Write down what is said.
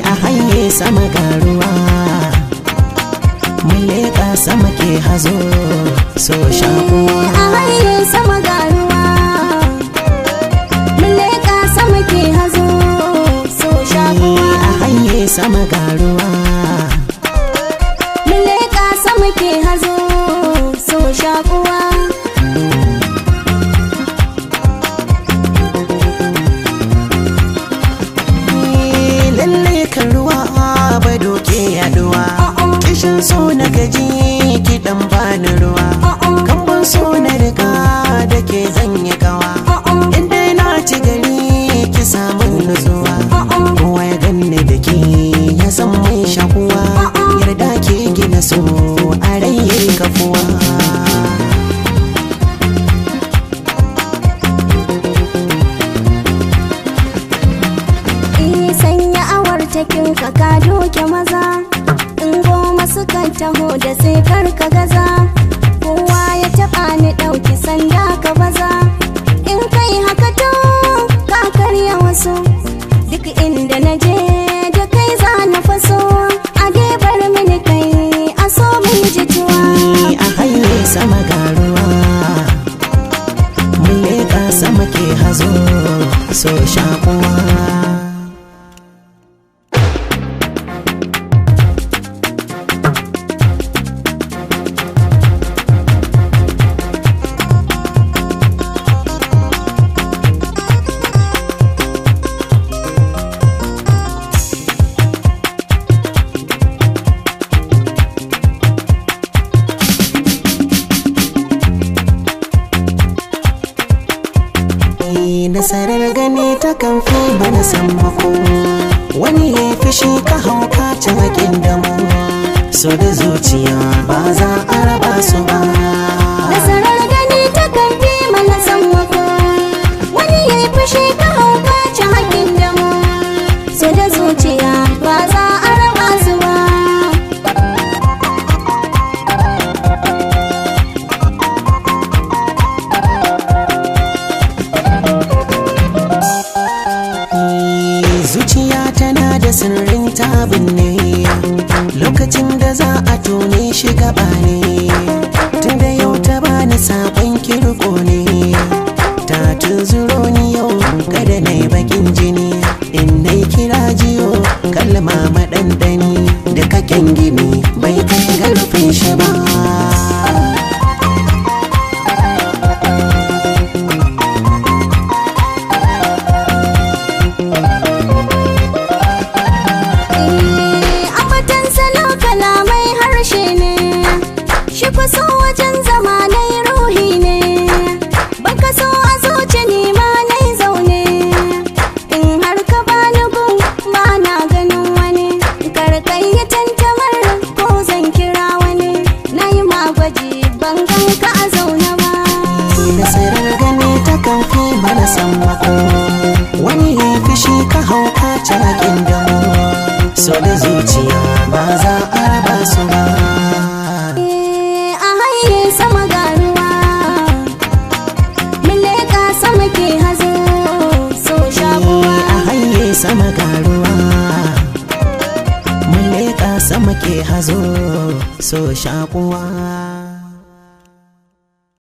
A haye sama garuwa mun leƙa sama ke hazo so shakuwa. A haye sama garuwa mun leƙa sama ke hazo so shakuwa. A haye sama garuwa mun leƙa sama ke hazo so shakuwa. Kishin so na gaji kiɗan bani ruwa, kamban so na riga da ke zanye kawa. Inda na ci gari ki samun nutsuwa, kowa ya ganni da ke ya san mai shakuwa. Yarda ke gina so a rai yayi kafuwa. Sanya awar takin ka ka doke maza, sukan taho da sai karka gaza. Kowa ya taɓa ni ɗauki sanda ka baza. In kai haka to ka karya wasu. Duk inda na je da kai za na faso. A dai bar mini kai a so min jituwa. A haye sama garuwa mun leƙa sama ke hazo so shakuwa. Nasarar gani ta kan fi bana sammako, wani ya fi shi ka hauka ta hakin damu. So da zuciya ba za a raba su ba. Nasarar gani ta kan fi mana sammako, wani ya fi shi ka hauka ta hakin damu. So da zuciya ba za a raba su ba. Zuciya tana da sirrin tabin ne, lokacin da za a tone shi gaba ne. Tun da yau ta bani sabon kirko ne, ta tunzuro ni yau kada na yi bakin jini. In na kira jiyo kalma maɗanɗani da kaken gini bai kai garfin shi ba. So wajen zama nai ruhi ne, baka so a zuci ni ma nai zaune. In har ka bani gun ba na ganin wani, karkai ya tantamar ko zan kira wani. Na yi magwaji ban gan ka a zaune ba. Nasarar gani ta kan fi bana sammako, wani ya fi shi ka hauka cakin damu. So da zuciya ba za a raba su ba. Sama garuwa mun leƙa sama ke hazo so shakuwa. A haye sama garuwa mun leƙa sama ke hazo so shakuwa.